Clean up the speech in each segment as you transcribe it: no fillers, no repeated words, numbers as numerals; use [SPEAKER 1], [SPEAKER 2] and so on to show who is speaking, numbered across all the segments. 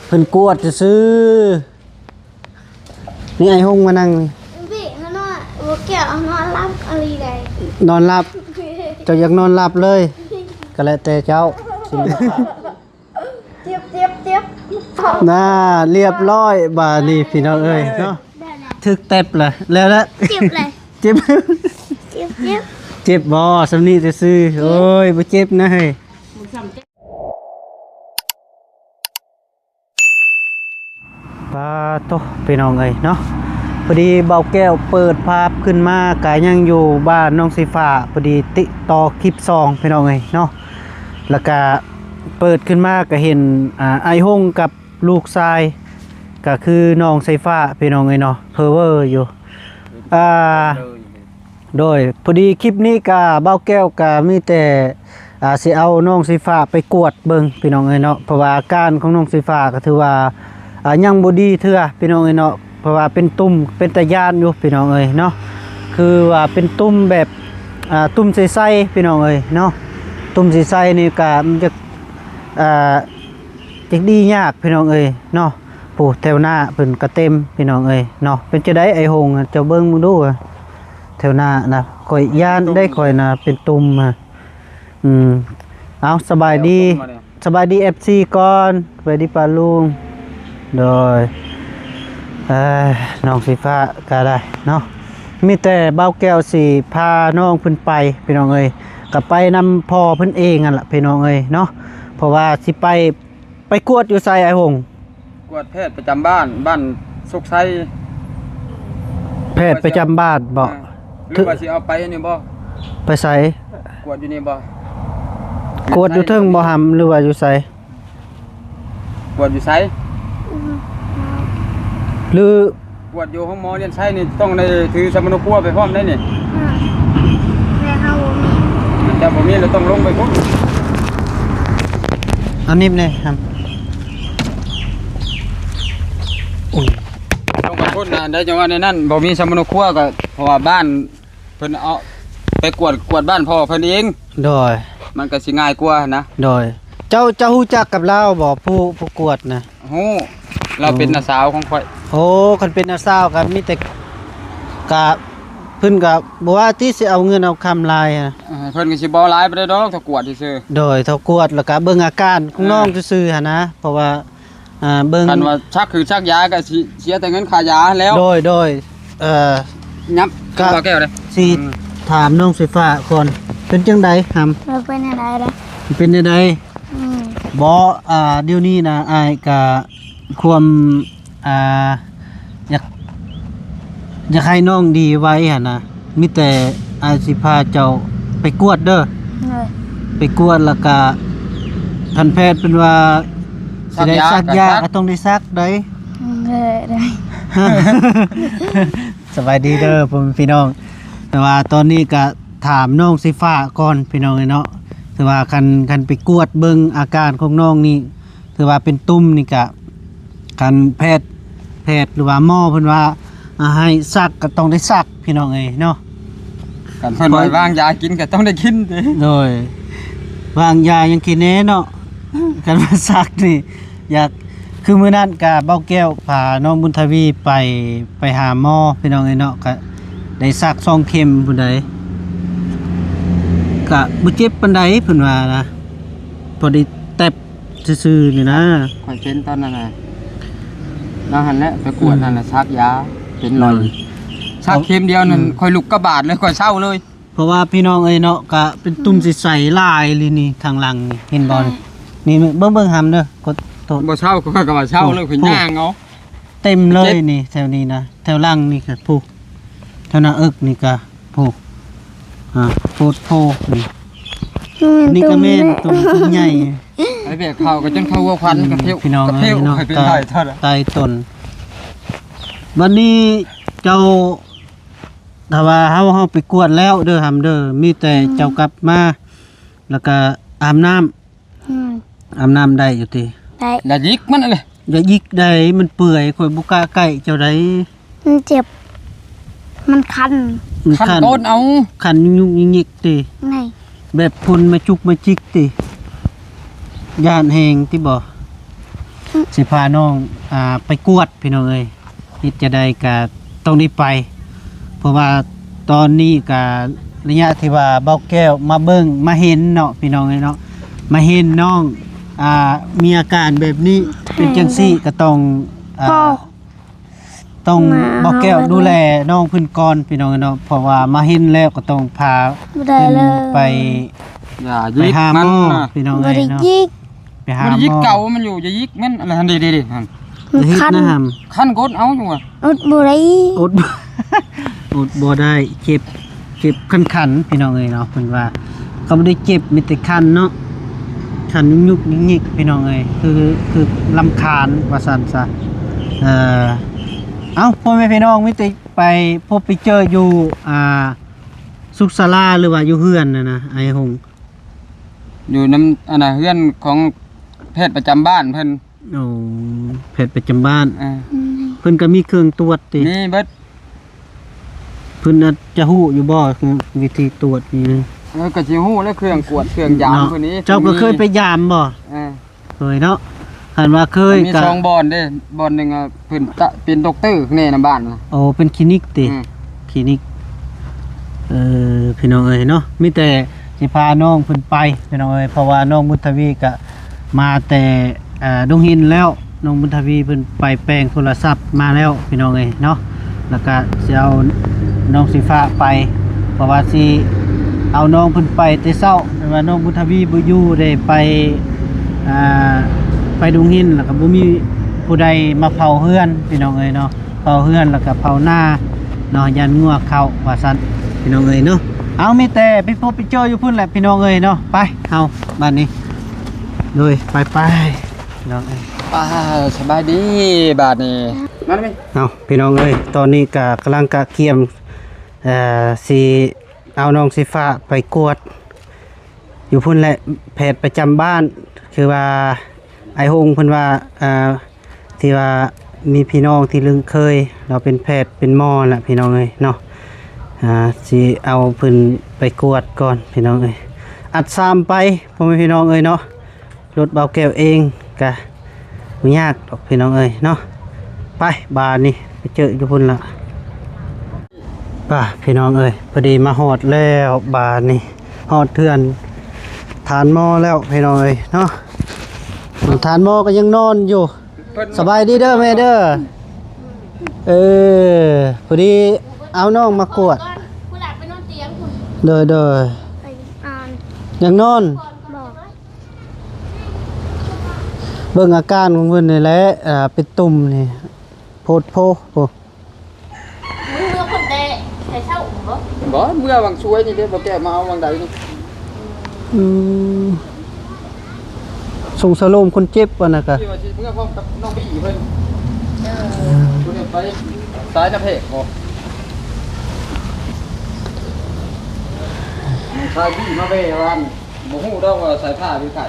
[SPEAKER 1] เพิ่นกวดจะซื้อนี่ไอ้ห้องมานั่ง
[SPEAKER 2] พี่เขานอนวัวแก้วเขานอนรับอะไรใด
[SPEAKER 1] นอนหลับเจ้าอยากนอนหลับเลยก็แล้วแต่เจ้า
[SPEAKER 2] เจี๊ยบ
[SPEAKER 1] น่าเรียบร้อยบานี่พี่น้องเอ้ยเนาะถึกเต็บเลยแล้ว
[SPEAKER 2] เจ็บเลย
[SPEAKER 1] เจ็บเจ็บบ่สำนีจะซื้อโอ้ยบ่เจ็บนะเฮ้ยปาโตพี่น้องเอ้ยเนาะพอดีเบาแก้วเปิดภาพขึ้นมากายยังอยู่บ้านน้องสีฟ้าพอดีติต่อคลิป2พี่น้องเอ้ยเนาะแล้วก็เปิดขึ้นมาก็เห็นไอห้องกับลูกชายก็คือน้องสีฟ้าพี่น้องเอ้ยเนาะเพอเวอร์อยู่โดยพอดีคลิปนี้ก็เบาแก้วก็มีแต่สิเอาน้องสีฟ้าไปกวดเบิ่งพี่น้องเอ้ยเนาะเพราะว่าอาการของน้องสีฟ้าก็ถือว่ายังบ่ดีเทื่อพี่น้องเอ้ยเนาะเพราะว่าเป็นตุ่มเป็นตะยานอยู่พี่น้องเอ้ยเนาะคือว่าเป็นตุ่มแบบตุ่มใสๆพี่น้องเอ้ยเนาะตุ่มใสๆนี่ก็มันจะจักดียากพี่น้องเอ้ยเนาะผู้แถวหน้าเพิ่นก็เต็มพี่น้องเอ้ยเนาะเป็นจะได้ไอ้หงเจ้าเบิ่งมึงดูแถวหน้านะข่อยย่านได้ข่อยน่ะเป็นตุ่มเอาสบายดีFC ก่อนสบายดีป้าลุงโดยน้องสีฟ้าก็ได้เนาะมีแต่เบ้าแก้วสีพาน้องเพิ่นไปพี่น้องเอ้ยกับไปนำพ่อเพิ่นเองนั่นแหละพี่น้องเอ้ยเนาะเพราะว่าสิไปกวดอยู่ไสไอ้หง
[SPEAKER 3] กวดแพทย์ประจำบ้านสุขไส
[SPEAKER 1] แพทย์ประจำบ้านบ่
[SPEAKER 3] หรือว่าสิเอาไปนี่บ่
[SPEAKER 1] ไปไส
[SPEAKER 3] กวดอยู่นี่บ่
[SPEAKER 1] กวดอยู่เทิงบ่หำหรือว่าอยู่ไส
[SPEAKER 3] กวดอยู่ไส
[SPEAKER 1] หรือก
[SPEAKER 3] วดอยู่ห้องหมอเรียนไสนี่ต้องได้ถือสมณครัวไปพร้อมได้นี่
[SPEAKER 2] แต่เขาบ่มี
[SPEAKER 3] แต่บ่มีเราต้องลงไปพุ่น
[SPEAKER 1] เอานิ่มเลยครับ
[SPEAKER 3] ลงไปพุ่นนะได้จังว่าในนั้นบ่มีสมณครัวก็เพราะว่าบ้านเพิ่นเอาไปกวดบ้านพ่อเพิ่นเอง
[SPEAKER 1] โดย
[SPEAKER 3] มันก็สิง่ายกว่านะ
[SPEAKER 1] โดยเจ้าฮู้จักกับเราบ่ผู้กวดนะ
[SPEAKER 3] ฮู้เราเป็นน้าสาวของข่อย
[SPEAKER 1] โอ้คันเป็นน้าสาวก็มีแต่กะเพิ่นก็บ่ว่าที่สิเอาเงินเอาคำลาย
[SPEAKER 3] เพิ่นก็สิบ่หลายไปได้ดอกถ้ากวดซื่อ
[SPEAKER 1] โดยถ้ากวดแล้วก็เบิ่งอาการของน้องซื่อๆหั่นนะเพราะว่าเบิ่ง
[SPEAKER 3] คันว่าชักคือชักยาก็สิเสียแต่เงินค่ายาแล้ว
[SPEAKER 1] โดย
[SPEAKER 3] ยับก็แก้วเด้
[SPEAKER 1] สิถามน้องสีฟ้าก่อนเป็นจังได๋หำ
[SPEAKER 2] เป็นอะไรล่ะ
[SPEAKER 1] เป็นจังได๋บ่เดี๋ยวนี้นะอ้ายก็ความอยากให้น้องดีไว้หั่นนะมีแต่อ้ายสิพาเจ้าไปกวดเด้อไปกวดแล้วก็ท่านแพทย์เป็นว่าสิได้ซักยาก็ต้องได้ซักได้
[SPEAKER 2] ได้
[SPEAKER 1] สบายดีเด้อผมพี่น้องแต่ว่าตอนนี้ก็ถามน้องสีฟ้าก่อนพี่น้องเนาะถือว่าคันไปกวดเบิ่งอาการของน้องนี่ถือว่าเป็นตุ่มนี่ก็คันแพทย์หรือว่าหมอเพิ่นว่าให้ซักก็ต้องได้ซักพี่น้องเอ้ยเนาะ
[SPEAKER 3] กันเพิ่นว่าวางยากินก็ต้องได้กินเด้
[SPEAKER 1] โดยวางยายังกินแน่เนาะกันมาซักนี่อยากคือมื้อนั้นก็เบ้าแก้วพาน้องบุญทวีไปหาหมอพี่น้องเอ้ยเนาะก็ได้ซัก2เข็มพุ่นใดก็บ่เจ็บปานใดเพิ่นว่านะพอได้แตบซื่อๆนี่นะ
[SPEAKER 3] ข่อยเป็นตอนนั้นน่ะแล้วหั่นแหละไปกวดนั่นน่ะซักยาเป็นรอยซักเข็มเดียวนั่นข่อยลุกกระบาดเลยข่อยเศร้าเลย
[SPEAKER 1] เพราะว่าพี่น้องเอ้ยเนาะก็เป็นตุ่มใสๆลายเลยนี่ทางหลังนี่เห็นบ่นี่เบิ่งหำเด้อกด
[SPEAKER 3] บ่เศร้าก็ว่าเศร้าเลยข่อยย่างเอา
[SPEAKER 1] เต็มเลยนี่แถวนี้นะแถวหลังนี่ก็ผูกแถวหน้าอกนี่ก็ผูกโพนี่ก็แม่นตุ่มใหญ่
[SPEAKER 3] ไอ้แบบเขาก็จนเข้าหัวควันกระเทียว
[SPEAKER 1] พี่น้องเอ้ยเนาะตายต้นวันนี้เจ้าถ้าว่าเฮาไปกวดแล้วเด้อหำเด้อมีแต่เจ้ากลับมาแล้วก็อาบน้ำได้อยู่ติ
[SPEAKER 2] ได้
[SPEAKER 3] อย่ายิกมันเลย
[SPEAKER 1] อย่ายิกได้มันเปื่อยข่อยบ่กล้าใกล้เจ้าได้
[SPEAKER 2] มันเจ็บมันคัน
[SPEAKER 3] ต้นเอา
[SPEAKER 1] คันยุ่งยิกติ
[SPEAKER 2] ไง
[SPEAKER 1] แบบพุ่นมาจุกมาจิกติ ย่านแหงที่บ่สิพาน้องไปกวดพี่น้องเอ้ยเฮ็ดจะได้ก็ต้องได้ไป เพราะว่าตอนนี้ก็ระยะที่ว่าเบาแก้วมาเบิ่งมาเห็นเนาะพี่น้องเอ้ยเนาะมาเห็นน้องมีอาการแบบนี้เป็นจังซี่ก็ต้องต้องเบาแก้วดูแลน้องเพิ่นก่อนพี่น้องเอ้ยเนาะเพราะว่ามาเห็นแล้วก็ต้องพา
[SPEAKER 2] บ่ได้
[SPEAKER 1] เพิ่น
[SPEAKER 2] เลย
[SPEAKER 1] ไป
[SPEAKER 3] อย่า
[SPEAKER 1] ไป
[SPEAKER 3] ยิก
[SPEAKER 1] หาห
[SPEAKER 3] มัน
[SPEAKER 1] มอ
[SPEAKER 3] นะ
[SPEAKER 1] พี่น้อง
[SPEAKER 2] บ่
[SPEAKER 1] เอ้ย
[SPEAKER 2] ได้
[SPEAKER 1] เนาะ
[SPEAKER 2] ยิก
[SPEAKER 1] ไปหา
[SPEAKER 3] มัน
[SPEAKER 1] หมอ
[SPEAKER 3] ยิกเก่ามันอยู่อย่ายิกมันอะไรทันดีๆหั่น
[SPEAKER 2] มัน
[SPEAKER 1] เฮ็ด
[SPEAKER 2] คัน
[SPEAKER 1] นะฮัม
[SPEAKER 3] ขั้นกดเอาอยู่ว่ะ
[SPEAKER 2] อดบ่ได้
[SPEAKER 1] อด อดบ่ได้เจ็บคันๆพี่น้องเอ้ยเนาะเพิ่นว่าเขาบ่ได้เจ็บมีแต่คันเนาะคันยุกๆยิกๆพี่น้องเอ้ยคือรำคาญว่าซั่นซะเอ้าพ่อแม่พี่น้องมีแต่ไปพบไปเจออยู่สุขศาลาหรือว่าอยู่เฮือนนะไอ้หง
[SPEAKER 3] อยู่น้ำอันน่ะเฮือนของแพทย์ประจำบ้านเพิ่น
[SPEAKER 1] โอ้แพทย์ประจำบ้าน
[SPEAKER 3] อ่า
[SPEAKER 1] เพิ่นก็มีเครื่องตรวจติ
[SPEAKER 3] นี่เบิด
[SPEAKER 1] เพิ่นอาจจะฮู้อยู่บ่คือวิธีตรวจนี่นะ
[SPEAKER 3] ก็สิฮู้แล้วเครื่องกวดเครื่องยาม
[SPEAKER 1] เนาะ
[SPEAKER 3] พวกนี้
[SPEAKER 1] เจ้าก็เคยไปยามบ่
[SPEAKER 3] อ่า
[SPEAKER 1] เคยเนาะหันว่าเคย
[SPEAKER 3] มี
[SPEAKER 1] ก็
[SPEAKER 3] สองบอนเด้บอนหนึงอ่ะเพิ่นเป็นด็อกเตอร์แน่ในบ้านน่ะ
[SPEAKER 1] โอ้เป็นคลินิกติ
[SPEAKER 3] อืม
[SPEAKER 1] คลินิกพี่น้องเอ้ยเนาะมีแต่สิพาน้องเพิ่นไปพี่น้องเอ้ยเพราะว่าน้องบุญทวีก็มาแต่ดงหินแล้วน้องบุญทวีเพิ่นไปแปลงโทรศัพท์มาแล้วพี่น้องเอ้ยเนาะแล้วก็สิเอาน้องสีฟ้าไปเพราะว่าสิเอาน้องเพิ่นไปแต่เช้าแต่ว่าน้องบุญทวีบ่อยู่ได้ไปดงหินแล้วก็บ่มีผู้ใดมาเผาเฮือนพี่น้องเอ้ยเนาะเผาเฮือนแล้วก็เผาหน้าเนาะยันงัวเข้าว่าซั่นพี่น้องเอ้ยเนาะเอามีแต่ไปพบไปเจออยู่พุ่นแหละพี่น้องเอ้ยเนาะไปเฮาบ้านนี้เลยไปพี่น้องเอ้ย
[SPEAKER 3] สบายดีบาดนี้มาได้มั้ย
[SPEAKER 1] เอาพี่น้องเอ้ยตอนนี้ก็กำลังกะเกียมสิเอาน้องสีฟ้าไปกวด อยู่พุ่นแหละแพทย์ประจำบ้านคือว่าไอ้หงเพิ่นว่าที่ว่ามีพี่น้องที่ลึงเคย เราเป็นแพทย์เป็นหมอแหละพี่น้องเอ้ยเนาะสิเอาเพิ่นไปกวดก่อนพี่น้องเอ้ยอัดซ้ำไปพ่อแม่พี่น้องเอ้ยเนาะรถเบาแก้วเองกะบ่ยากดอกพี่น้องเอ้ยเนาะไปบานนี่ไปเจออยู่พุ่นละป่ะพี่น้องเอ้ยพอดีมาหอดแล้วบานนี่หอดเทือนฐานหม้อแล้วพี่น้องเอ้ยเนาะฐานหม้อก็ยังนอนอยู่สบายดีเด้อแม่เด้อพอดีเอาน้องมากวด
[SPEAKER 2] ผู้หลับไปนอนเตียงคุณ
[SPEAKER 1] เด้อ
[SPEAKER 2] ไปอ่าน
[SPEAKER 1] ยังนอน
[SPEAKER 2] บอก
[SPEAKER 1] เบิ่งอาการของเพิ่นนี่แหละเป็นตุ่มนี่โพดโพโอ้
[SPEAKER 2] มือคนเดะใส่เช่าอุ๋มบ่
[SPEAKER 3] บ่เมื่อวังช่วยนี่เด้บ่แก้มาเอาวังใดนี่
[SPEAKER 1] ส่งสโลมคนเจ็บว่ะนะกะ
[SPEAKER 3] ที่ว่าสิเมื่อพร้อมกับน้องบี้เพิ่นผู้นี้ไปสายน้ำเพกบ่สายบี้มาเบ้วันบ่ฮู้ดอกว่าสายผ้าเป็นไข่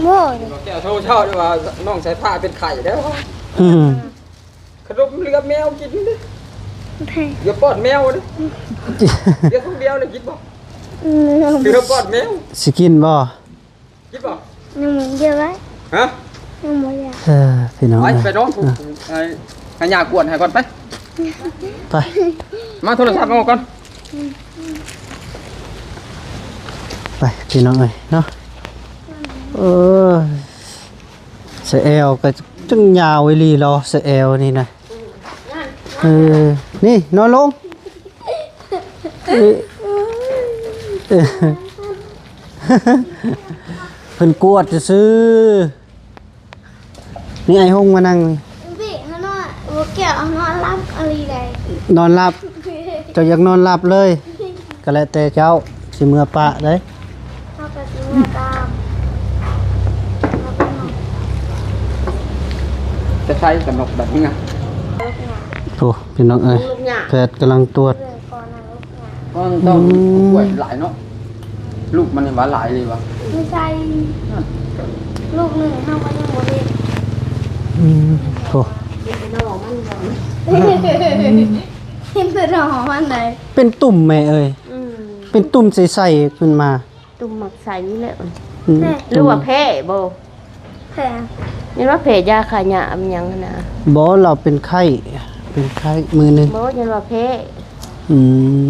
[SPEAKER 2] โม่ย
[SPEAKER 3] บ่แก้วโทรเช้าด้วยว่าน้องสายผ้าเป็นไข่แล้ว
[SPEAKER 1] อืม
[SPEAKER 3] ขนมเลือแมวกินดิ
[SPEAKER 2] ไทย
[SPEAKER 3] เดี๋ยวป้อนแมวดิเดี๋ยวคนเดียวเลยกินบ่เดี๋ยวป้อนแมว
[SPEAKER 1] สิกินบ่
[SPEAKER 3] กินบ่
[SPEAKER 2] ยังเหมือนเดียวไว้
[SPEAKER 3] ฮะ
[SPEAKER 2] ยังไม่อยาก
[SPEAKER 1] พี่น้อง
[SPEAKER 3] ไป
[SPEAKER 1] เอ้ย
[SPEAKER 3] ไปน้องผูกให้ยากวนให้ก่อนไป
[SPEAKER 1] ไป
[SPEAKER 3] มาโทรศัพท์มาก่อน
[SPEAKER 1] ไปพี่น้องเอ้ยเนาะเสอแอลก็จังยาวอีหลีรอเสอแอลนี่นะนี่นอนลงเพิ่นกวดจะซื้อนี่ไอ้หงมานั่งนี่
[SPEAKER 2] พี่เขานอนหัวแก้วเขานอนรับอะไรเลย
[SPEAKER 1] นอนหลับเจ้าอยากนอนหลับเลยก็แล้วแต่เจ้าสิเมื่อปะได้
[SPEAKER 2] เขาก็สิมาตาม
[SPEAKER 3] จะใช้กำหนดแบบนี้ไง
[SPEAKER 1] โอ้พี่น้องเอ้ยแพทย์กำลังตรวจ
[SPEAKER 2] เรื่องก่อนนะลูกเนี่ย
[SPEAKER 3] ต้องป่วยหลายเนาะลูกมันหวานหลายเลยวะ
[SPEAKER 2] ไม่ใช่ลูกหนึ่งเขาก็ยังโมเดล
[SPEAKER 1] โอ้
[SPEAKER 2] เห็นแต่หนอมันไหน
[SPEAKER 1] เป็นตุ่มแม่เอ้ยเป็นตุ่มใสๆขึ้นมา
[SPEAKER 2] ตุ่มหมักใสนี่แหละ
[SPEAKER 4] หรือว่าแพ้บ่
[SPEAKER 2] แผล
[SPEAKER 4] ยันว่าแพ้ยาขาหยามันหยังนะ
[SPEAKER 1] บ่เราเป็นไข้มือหนึง
[SPEAKER 4] บ่ยันว่าแพ้
[SPEAKER 1] อืม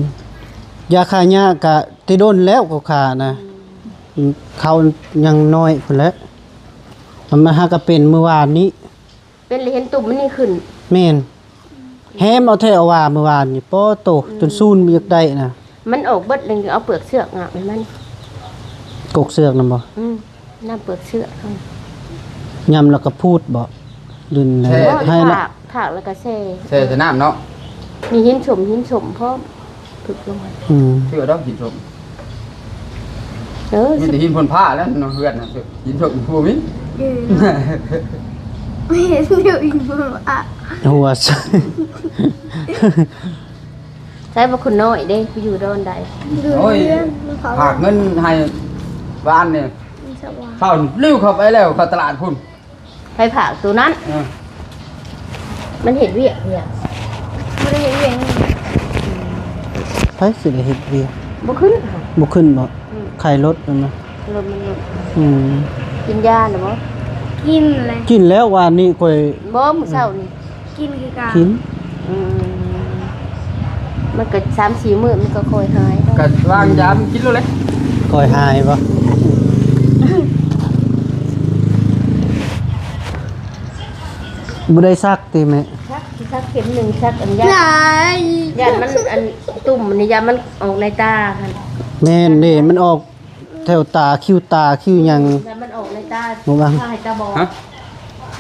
[SPEAKER 1] ยาคาหญ้ากะที่โดนแล้วก็ขานะเขายังน้อยพุ่นแหล้วมันมาหาก็เป็นเมื่อวานนี้
[SPEAKER 4] เป็นเลยเห็นตุ่มมันนี่ขึ้น
[SPEAKER 1] แม่นแฮมเอาแท้เอาว่าเมื่อวานนี่โปโตจนซูนมีอยากได้นะ
[SPEAKER 4] มันออกเบิดเลยเอาเปลือกเสือกอ่ะมัน
[SPEAKER 1] กกเสือกนำบ่
[SPEAKER 4] น้ำเปลือกเสือกเอา
[SPEAKER 1] ยำแล้วก็พูดบ่ดินนะ
[SPEAKER 3] แท้
[SPEAKER 1] ให้ละ
[SPEAKER 4] ถากแล้วก็แช่
[SPEAKER 3] ใส่แต่น้ำเนาะ
[SPEAKER 4] มีหินสมพร้อมถึกลงมา
[SPEAKER 1] อืม
[SPEAKER 3] เชื่อดอกหินชม
[SPEAKER 4] เออ
[SPEAKER 3] มีแต่หินพ่นผ้าแล้วน้องเฮือนน่ะหินชมบ่มี
[SPEAKER 2] ไม่เห็นเดี๋ยวอีกบ่อ่ะ
[SPEAKER 1] หัว
[SPEAKER 4] ใช้บ่คุณน้อยเด้ไปอยู่ดอนใด
[SPEAKER 2] ดู
[SPEAKER 3] โอ้ย
[SPEAKER 2] เรื่องมันเขา
[SPEAKER 3] ฝากเงินให้บ้านเนี่ย
[SPEAKER 2] สว่าง
[SPEAKER 3] เข้าลิ้วเข้าไปแล้วเข้าตลาดพุ่น
[SPEAKER 4] ไปผากตัวนั้น มันเห็นเวียกเนี่ย
[SPEAKER 2] ไม่ได้เห็นเวียง
[SPEAKER 1] ไผสิได้เฮ็ดเวียก
[SPEAKER 4] บ่ขึ้น
[SPEAKER 1] บ่ขึ้นบ่ไข้ลดนั่นนะ
[SPEAKER 4] ลมมันลด
[SPEAKER 1] อืม
[SPEAKER 4] กินยาหรือบ่
[SPEAKER 2] กินเลย
[SPEAKER 1] กินแล้ววานนี้ค่อย
[SPEAKER 4] บ่มื้อเช้านี่
[SPEAKER 2] กินคือการ
[SPEAKER 1] กิน
[SPEAKER 4] อืมมันก็3-4 มื้อมันก็ค่อยหาย
[SPEAKER 3] ก็วางยามกินแล้วเลย
[SPEAKER 1] ค่อยหายบ่บ่ได้ซักติแม่
[SPEAKER 4] ชักเข็มหนึ่งชักอันยา
[SPEAKER 2] ไหน
[SPEAKER 4] ยามันอันตุ่มนี่ยามันออกในตาค่ะ
[SPEAKER 1] แม่นเด้มันออกแถวตาคิ้วตาคิ้วหยัง
[SPEAKER 4] ยามันออกในตา
[SPEAKER 1] บ่บัง
[SPEAKER 4] ถ้าให้ตาบอด
[SPEAKER 3] ฮะ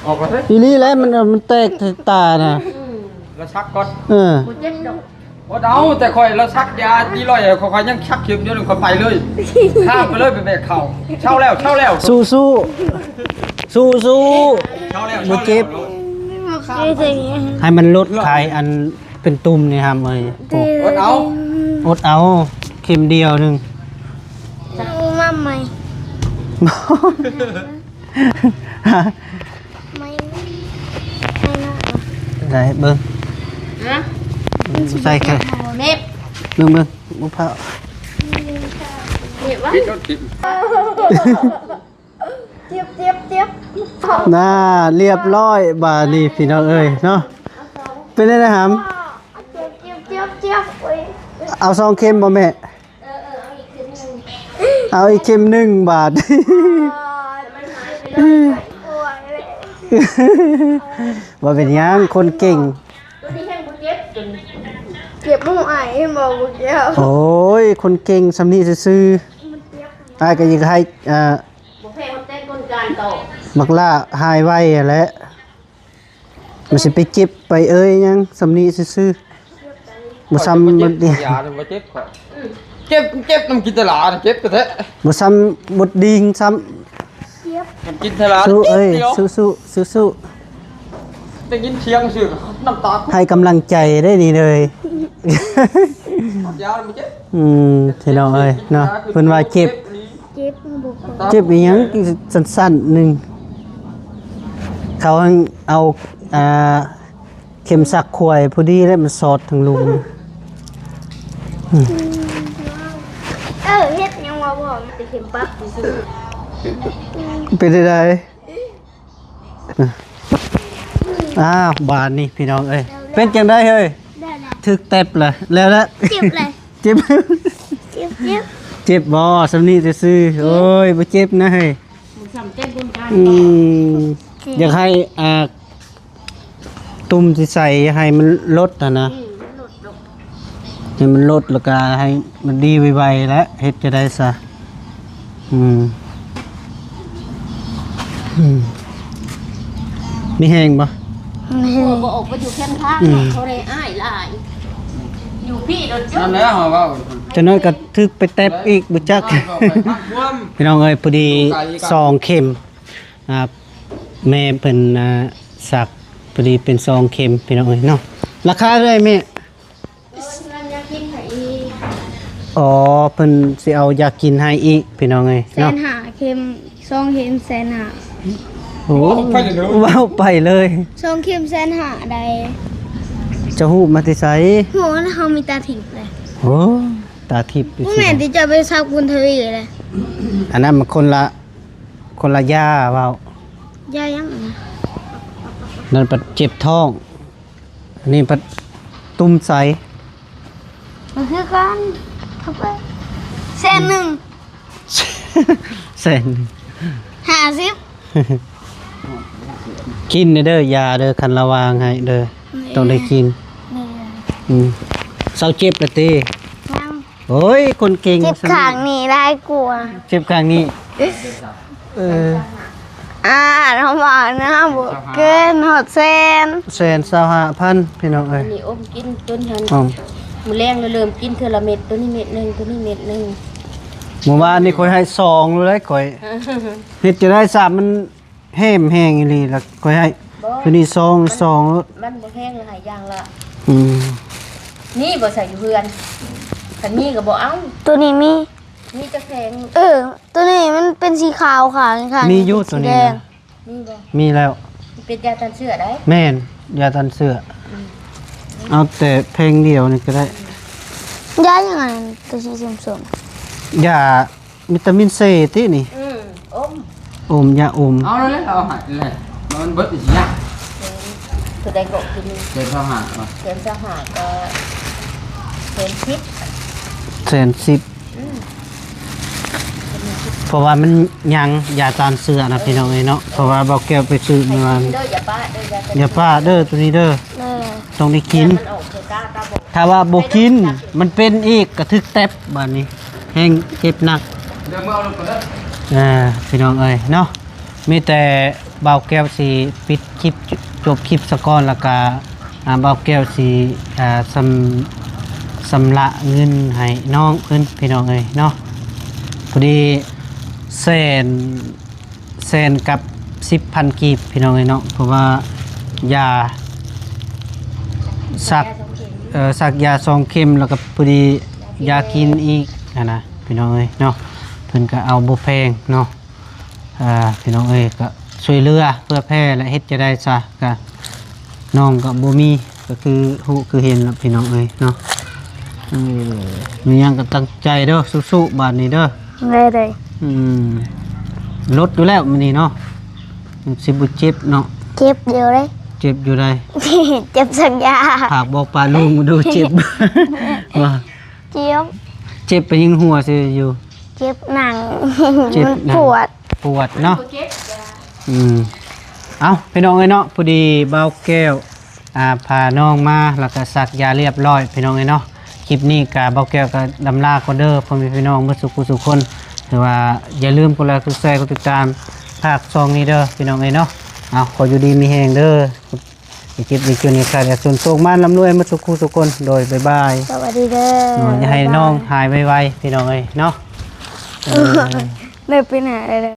[SPEAKER 3] ออกก่อนเถอะ
[SPEAKER 1] อีหลีแล้วมันแตกที่ตาน่ะ
[SPEAKER 3] แล้วชักก่อน
[SPEAKER 1] เออ
[SPEAKER 4] บ่เจ็บดอก
[SPEAKER 3] บ่เอาแต่ค่อยแล้วชักยาดีร้อยค่อยยังชักเข็มเดียวนึงค่อยไปเลยข้ามไปเลยไปแบกเข่าเช่าแล้ว
[SPEAKER 1] สู้สู้สู้สู้
[SPEAKER 3] เช่าแล้ว
[SPEAKER 1] บ่เจ็บ
[SPEAKER 2] เจ๊อย่างเงี้ย
[SPEAKER 1] ให้มันลดคลายอันเป็นตุ่มนี่ครับเอ้ยโอ้
[SPEAKER 3] อดเอา
[SPEAKER 1] อดเอาเข็มเดียวหนึง
[SPEAKER 2] มาใหม่ไม่น่า
[SPEAKER 1] ได้เบิ่ง
[SPEAKER 4] ฮะ
[SPEAKER 1] ใส่แค่
[SPEAKER 4] เน็บ
[SPEAKER 1] เบิ่งบ่พร้าว
[SPEAKER 4] เน็บวะ
[SPEAKER 3] ปิดรถกิน
[SPEAKER 2] เจี๊ยบ
[SPEAKER 1] น่าเรียบร้อยบาดนี้พี่น้องเอ้ยเนาะเป็นได้นะครับ
[SPEAKER 2] เจี๊ยบโอ้ย
[SPEAKER 1] เอาซองเข็มบ่แม่เอาอีกเข็มหนึ่งบาท
[SPEAKER 2] โอ้ย
[SPEAKER 1] ว่าเป็นหยังคนเก่ง
[SPEAKER 4] ตัวนี้แห้งบ่เจ็บจน
[SPEAKER 2] เก็บมือไอ้บอกกูเจ้า
[SPEAKER 1] โอ้ยคนเก่งสำนีซื่อๆอ้ายก็ยังให้
[SPEAKER 4] บ่แพ้คนเต้นคนการต่อ
[SPEAKER 1] บักล่าหายไว้แหละมันสิไปเจ็บไปเอ้ยยังสำนีซื่อๆบ่ซ้ำบ่ดี
[SPEAKER 3] ยาบ่เจ็บค่อยเจ็บน้ำกินตลาดเจ็บกระแทะ
[SPEAKER 1] บ่ซ้ำบ่ดิงซ้ำ
[SPEAKER 3] น้ำกินตลาด
[SPEAKER 1] สู้เอ้ย
[SPEAKER 3] ดีว
[SPEAKER 1] สู้
[SPEAKER 3] ได้ยินเสียงชื่อน้ำตา
[SPEAKER 1] ให้กำลังใจได้ดีเลย
[SPEAKER 3] ยาบ่เจ็บ
[SPEAKER 1] พี่น้องเอ้ยเนาะเพิ่นว่าเจ็บ
[SPEAKER 2] เจ็บบุก
[SPEAKER 1] เจ็บอีหยังสั้นๆหนึงเขาเอาเข็มสักขวายพอดีแล้วมันสอดถึงลุม
[SPEAKER 2] เฮ็ดยังว่าบอก
[SPEAKER 4] ติเข็มปั๊บซื่อ
[SPEAKER 1] เป็นได้อ้าวบานนี่พี่น้องเอ้ยเป็นจังได้เฮ้ย
[SPEAKER 2] ได้แล้ว
[SPEAKER 1] ถึกเต็บเลยแล้วละ
[SPEAKER 2] เจ็บเลย
[SPEAKER 1] เจ็บ
[SPEAKER 2] เจ็บ
[SPEAKER 1] เจ็บบ่สำนีซื่อๆโอ้ยบ่เจ็บนะเฮ้ย
[SPEAKER 4] ๆมันซ้ำเต้นคนการ
[SPEAKER 1] อืมอยากให้ตุ่มที่ใส่ให้มันลดนะให้มันลดแล้วก็ให้มันดีไวๆแล้วเฮ็ดจะได้ซะมีแห้งบ่
[SPEAKER 4] หัวบ่ออกไปอยู่แคมป์ทางเขาเลยอ้ายหลายอยู่พี่โดนจุ
[SPEAKER 3] นั่นแหละเหรอว่า
[SPEAKER 1] จะน้อยก็ทึกไปแตบอีกบ่จัก พี่น้องเอ้ยพอดีซองเข็มแม่เพิ่นสักพอดีเป็นซองเข็มพี่น้องเอ้ยเนาะราคาเท่าไหร่แม่
[SPEAKER 4] มันอยากกินไข่
[SPEAKER 1] อ๋อเพิ่นสิเอายากินให้อีกพี่น้องเอ้ย
[SPEAKER 2] แส
[SPEAKER 1] เนาะ
[SPEAKER 2] นหาเข็มซองเข็มแสนหา
[SPEAKER 1] โอ้ว้าวไปเลย
[SPEAKER 2] ซองเข็มแสนหาใด
[SPEAKER 1] จะฮู้มาที่ไส
[SPEAKER 2] โหแล้วเฮามีตาทิพย์เลย
[SPEAKER 1] โอ้ตาทิพย์อยู่
[SPEAKER 2] บ่
[SPEAKER 1] สิ
[SPEAKER 2] แม่นที่จะไปซักบุญทวีเลย
[SPEAKER 1] อันนั้นมันคนละ คนละยาเว้าย
[SPEAKER 2] ายังนะ
[SPEAKER 1] นั่นปัดเจ็บท้องอันนี้ปัดตุ้มใส
[SPEAKER 2] มันคือกันเข้าไปแสนหนึ่ง
[SPEAKER 1] เส้น
[SPEAKER 2] 50
[SPEAKER 1] กินเด้อยาเด้อคันระวางให้เด้อต้องได้กิน
[SPEAKER 2] นี่
[SPEAKER 1] เศร้าเจ็บละติ
[SPEAKER 2] ยัง
[SPEAKER 1] โอ้ยคนเก่ง
[SPEAKER 2] เจ็บขางนี่ได้กลัว
[SPEAKER 1] เจ็บข้างนี้เออ
[SPEAKER 2] เราบอกนะบุเกินหดเซน
[SPEAKER 1] 125,000พี่น้องเอ้
[SPEAKER 4] อั
[SPEAKER 1] ย
[SPEAKER 4] นนี้อมกินต้นหัน
[SPEAKER 1] อ๋อ
[SPEAKER 4] มื้อแรงเราเริ่มกินเทื่อละเม็ดตัวนี้เม็ดหนึงตัวนี้เม็ดหนึง
[SPEAKER 1] เมื่อวานนี่ข่อยให้2เลยข่อยเฮ็ดจะได้3มันแห้มแห้งอีหลีแล้วข่อยให้ตัวนี้2
[SPEAKER 4] มันบ่แห้งละหายอย่างละ
[SPEAKER 1] อืม
[SPEAKER 4] นี่บ่ใส่อยู่เฮือนคันนี้ก็บ่เอา
[SPEAKER 2] ตัวนี้มี
[SPEAKER 4] นี่จะแพง
[SPEAKER 2] ตัวนี้มันเป็นสีขาวค่ะค่ะ
[SPEAKER 1] มีอยู่ตัวนี้นะ
[SPEAKER 4] นี่บ่
[SPEAKER 1] มีแล้ว
[SPEAKER 4] มันเป็นยาตันเสื้อได้
[SPEAKER 1] แม่นยาตันเสื้อเอาแต่เพลงเดียวนี่ก็ได้
[SPEAKER 2] ยาอย่างไงตัวสีส้ม
[SPEAKER 1] ยาวิตามินซีตินี่
[SPEAKER 4] อม
[SPEAKER 1] อมยาอม
[SPEAKER 3] เอาเลยเอาหายเลยมันเบิดอีกอย่าง
[SPEAKER 4] ตัวใดก็กิน
[SPEAKER 3] เจ็บเท่าหามา
[SPEAKER 4] เดือนสหาก็เป็นพิษ
[SPEAKER 1] 110เพราะว่ามันยังยาตันเสื้อนะพี่น้องเอ้ยเนาะเพราะว่าเบาแก้วไปซื้อมา
[SPEAKER 4] เด้ออย่าป้าเด้อยาตัน
[SPEAKER 1] อย่าป้าเด้อตัวนี้เด้อ
[SPEAKER 2] ๆเลย
[SPEAKER 1] ต้องได้กิน
[SPEAKER 4] มันออกเทกาตาบอก
[SPEAKER 1] ถ้าว่าบ่กินมันเป็นอีกกระทึกแตบบัดนี้แห้งเจ็บหนัก
[SPEAKER 3] เดี๋ยวเมื่อเอาลงก่อนเด้อ
[SPEAKER 1] พี่น้องเอ้ยเนาะมีแต่เบาแก้วสิปิดคลิปจบคลิปสะก่อนแล้วก็เบาแก้วสิสำระเงินให้น้องเพิ่นพี่น้องเอ้ยเนาะพอดีแสนกับ 10,000 กีบพี่น้องเอ้ยเนาะเพราะว่ายาสักยา2เข็มแล้วก็พอดียากินอีกนะพี่น้องเอ้ยเนาะเพิ่นก็เอาบ่แพงเนาะพี่น้องเอ้ยก็ช่วยเหลือเพื่อแพร่และเฮ็ดจะได้ซะก็น้องก็บ่มีก็คือฮู้คือเห็นแล้วพี่น้องเอ้ยเนาะมีหยังก็ตั้งใจเด้อสู้ๆบาดนี้เด้อ
[SPEAKER 2] เลย
[SPEAKER 1] ลดอยู่แล้วมื้อนี้เนาะสิบ่เจ็บเนาะ
[SPEAKER 2] เจ็บเดียวเลย
[SPEAKER 1] เจ็บอยู่ได้
[SPEAKER 2] เจ็บสัญญา
[SPEAKER 1] ฝากบอกปลาลุงดูเจ็บ ว่า
[SPEAKER 2] เจ็บ
[SPEAKER 1] ไปยิงหัวสิอยู่
[SPEAKER 2] เจ็บหนัง
[SPEAKER 1] เจ็บ
[SPEAKER 2] มัน
[SPEAKER 1] หนัง
[SPEAKER 2] ปวด
[SPEAKER 1] ปวดเนาะเอาพี่น้องเอ้ยเนาะพอดีเบาแก้วพาน้องมาแล้วก็สักยาเรียบร้อยพี่น้องเอ้ยเนาะคลิปนี้กับเบาแก้วก็ดำลาก็เด้อพ่อแม่พี่น้องเมื่อสุขคนถือว่าอย่าลืมกดไลค์กดแชร์กดติดตามภาคซองนี้เด้อพี่น้องเอ้ยเนาะเอาขออยู่ดีมีแหงเด้อคลิปนี้คืนนี้ค่ะแต่ส่วนโชคมันลำรวยเมื่อสุขคนโดยบ๊ายบาย
[SPEAKER 2] สวัสดีเด้อ
[SPEAKER 1] อย่าให้น้องหายไวๆพี่น้องเอ้ยเนาะ
[SPEAKER 2] ไม่ไปไหนเลย